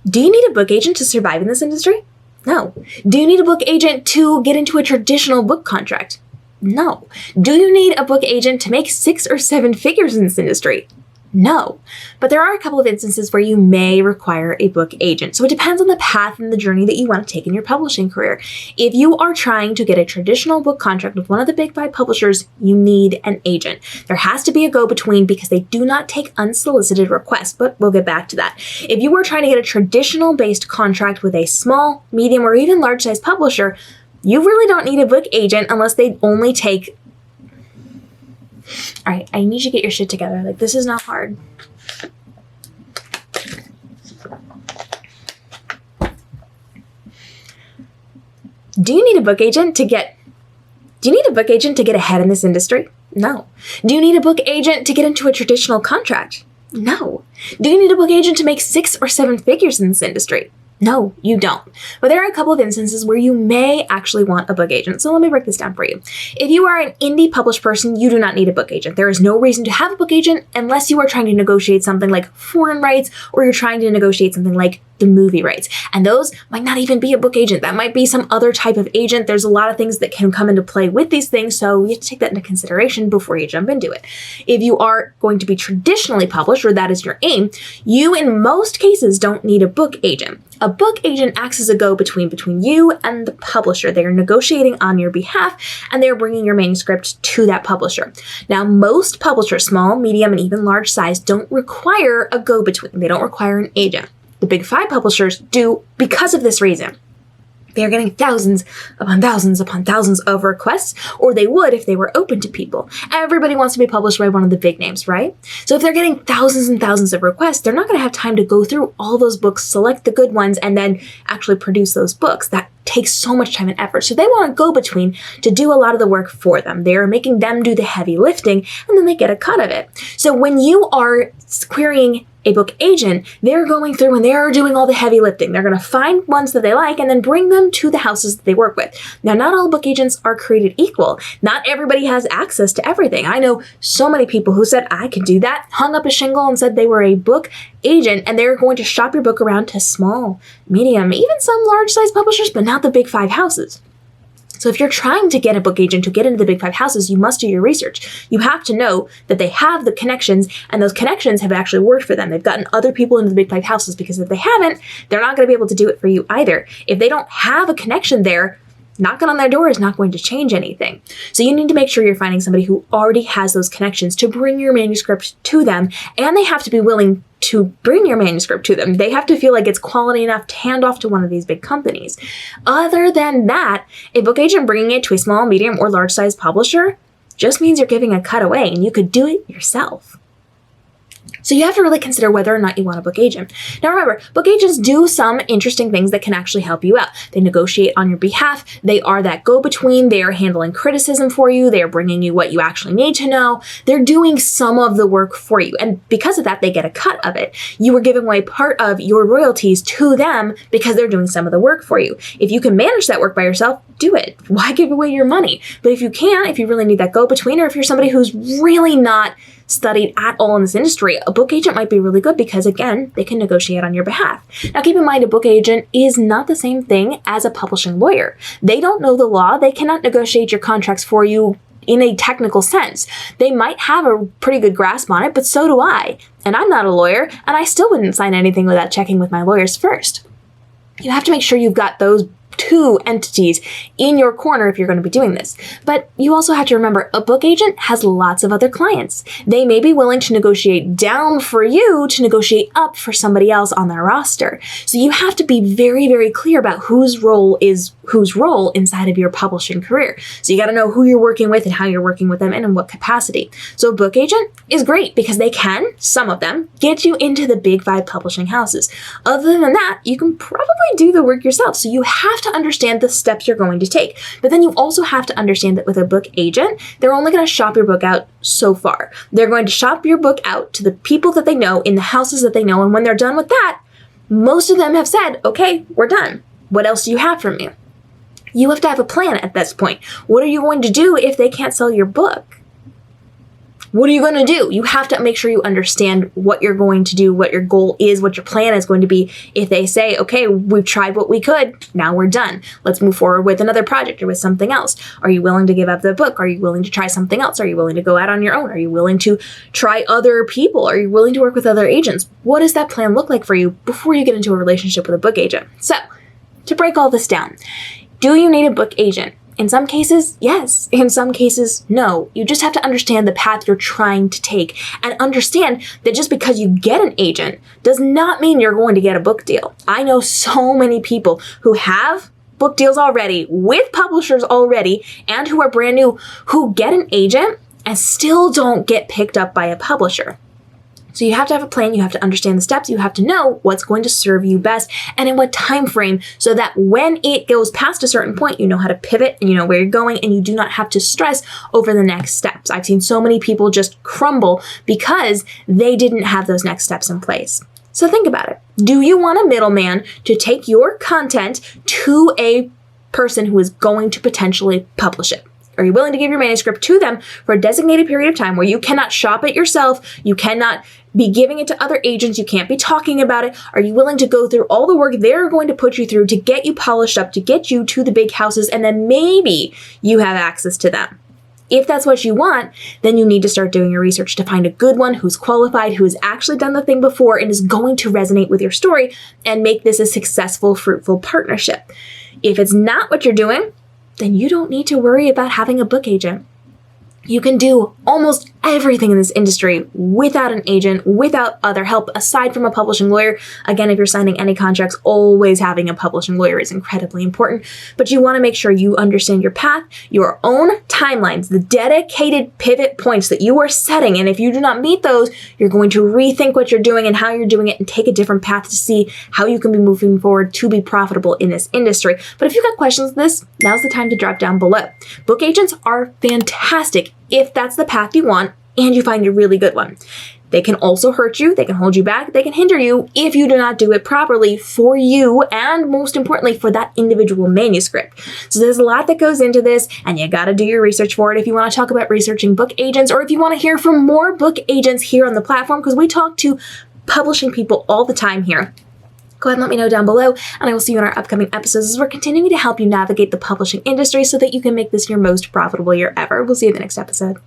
Do you need a book agent to survive in this industry? No. Do you need a book agent to get into a traditional book contract? No. Do you need a book agent to make 6 or 7 figures in this industry? No. But there are a couple of instances where you may require a book agent. So it depends on the path and the journey that you want to take in your publishing career. If you are trying to get a traditional book contract with one of the big 5 publishers, you need an agent. There has to be a go-between because they do not take unsolicited requests, but we'll get back to that. If you are trying to get a traditional-based contract with a small, medium, or even large-size publisher, you really don't need a book agent unless they only take... All right, I need you to get your shit together. Like, this is not hard. Do you need a book agent to get ahead in this industry? No. Do you need a book agent to get into a traditional contract? No. Do you need a book agent to make 6 or 7 figures in this industry? No, you don't. But there are a couple of instances where you may actually want a book agent. So let me break this down for you. If you are an indie published person, you do not need a book agent. There is no reason to have a book agent unless you are trying to negotiate something like foreign rights or you're trying to negotiate something like the movie rights. And those might not even be a book agent. That might be some other type of agent. There's a lot of things that can come into play with these things. So you have to take that into consideration before you jump into it. If you are going to be traditionally published, or that is your aim, you in most cases don't need a book agent. A book agent acts as a go-between between you and the publisher. They are negotiating on your behalf and they're bringing your manuscript to that publisher. Now, most publishers, small, medium, and even large size, don't require a go-between. They don't require an agent. The big 5 publishers do because of this reason. They are getting thousands upon thousands upon thousands of requests, or they would if they were open to people. Everybody wants to be published by one of the big names, right? So if they're getting thousands and thousands of requests, they're not going to have time to go through all those books, select the good ones, and then actually produce those books. That takes so much time and effort. So they want a go-between to do a lot of the work for them. They are making them do the heavy lifting, and then they get a cut of it. So when you are querying a book agent, they're going through and they're doing all the heavy lifting. They're going to find ones that they like and then bring them to the houses that they work with. Now, not all book agents are created equal. Not everybody has access to everything. I know so many people who said, I could do that, hung up a shingle and said they were a book agent, and they're going to shop your book around to small, medium, even some large size publishers, but not the big 5 houses. So if you're trying to get a book agent to get into the big 5 houses, you must do your research. You have to know that they have the connections, and those connections have actually worked for them. They've gotten other people into the big 5 houses, because if they haven't, they're not going to be able to do it for you either. If they don't have a connection there, knocking on their door is not going to change anything. So you need to make sure you're finding somebody who already has those connections to bring your manuscript to them, and they have to be willing to bring your manuscript to them. They have to feel like it's quality enough to hand off to one of these big companies. Other than that, a book agent bringing it to a small, medium, or large size publisher just means you're giving a cut away, and you could do it yourself. So you have to really consider whether or not you want a book agent. Now remember, book agents do some interesting things that can actually help you out. They negotiate on your behalf. They are that go-between. They are handling criticism for you. They are bringing you what you actually need to know. They're doing some of the work for you. And because of that, they get a cut of it. You are giving away part of your royalties to them because they're doing some of the work for you. If you can manage that work by yourself, do it. Why give away your money? But if you can't, if you really need that go-between, or if you're somebody who's really not studied at all in this industry, a book agent might be really good because, again, they can negotiate on your behalf. Now, keep in mind, a book agent is not the same thing as a publishing lawyer. They don't know the law. They cannot negotiate your contracts for you in a technical sense. They might have a pretty good grasp on it, but so do I. And I'm not a lawyer, and I still wouldn't sign anything without checking with my lawyers first. You have to make sure you've got those 2 entities in your corner if you're going to be doing this. But you also have to remember, a book agent has lots of other clients. They may be willing to negotiate down for you to negotiate up for somebody else on their roster. So you have to be very, very clear about whose role is whose role inside of your publishing career. So you got to know who you're working with and how you're working with them and in what capacity. So a book agent is great because they can, some of them, get you into the big 5 publishing houses. Other than that, you can probably do the work yourself. So you have to understand the steps you're going to take. But then you also have to understand that with a book agent, they're only going to shop your book out so far. They're going to shop your book out to the people that they know in the houses that they know. And when they're done with that, most of them have said, okay, we're done. What else do you have from me? You have to have a plan at this point. What are you going to do if they can't sell your book? what are you going to do? You have to make sure you understand what you're going to do, what your goal is, what your plan is going to be. If they say, okay, we've tried what we could, now we're done. Let's move forward with another project or with something else. Are you willing to give up the book? Are you willing to try something else? Are you willing to go out on your own? Are you willing to try other people? Are you willing to work with other agents? What does that plan look like for you before you get into a relationship with a book agent? So, to break all this down, do you need a book agent? In some cases, yes. In some cases, no. You just have to understand the path you're trying to take and understand that just because you get an agent does not mean you're going to get a book deal. I know so many people who have book deals already with publishers already and who are brand new who get an agent and still don't get picked up by a publisher. So you have to have a plan, you have to understand the steps, you have to know what's going to serve you best and in what time frame so that when it goes past a certain point, you know how to pivot and you know where you're going and you do not have to stress over the next steps. I've seen so many people just crumble because they didn't have those next steps in place. So think about it. Do you want a middleman to take your content to a person who is going to potentially publish it? Are you willing to give your manuscript to them for a designated period of time where you cannot shop it yourself, you cannot be giving it to other agents, you can't be talking about it? Are you willing to go through all the work they're going to put you through to get you polished up, to get you to the big houses, and then maybe you have access to them? If that's what you want, then you need to start doing your research to find a good one who's qualified, who has actually done the thing before and is going to resonate with your story and make this a successful, fruitful partnership. If it's not what you're doing, then you don't need to worry about having a book agent. You can do almost everything in this industry without an agent, without other help, aside from a publishing lawyer. Again, if you're signing any contracts, always having a publishing lawyer is incredibly important. But you want to make sure you understand your path, your own timelines, the dedicated pivot points that you are setting. And if you do not meet those, you're going to rethink what you're doing and how you're doing it and take a different path to see how you can be moving forward to be profitable in this industry. But if you've got questions on this, now's the time to drop down below. Book agents are fantastic if that's the path you want and you find a really good one. They can also hurt you, they can hold you back, they can hinder you if you do not do it properly for you and most importantly for that individual manuscript. So there's a lot that goes into this and you gotta do your research for it if you wanna talk about researching book agents or if you wanna hear from more book agents here on the platform because we talk to publishing people all the time here. Go ahead and let me know down below, and I will see you in our upcoming episodes as we're continuing to help you navigate the publishing industry so that you can make this your most profitable year ever. We'll see you in the next episode.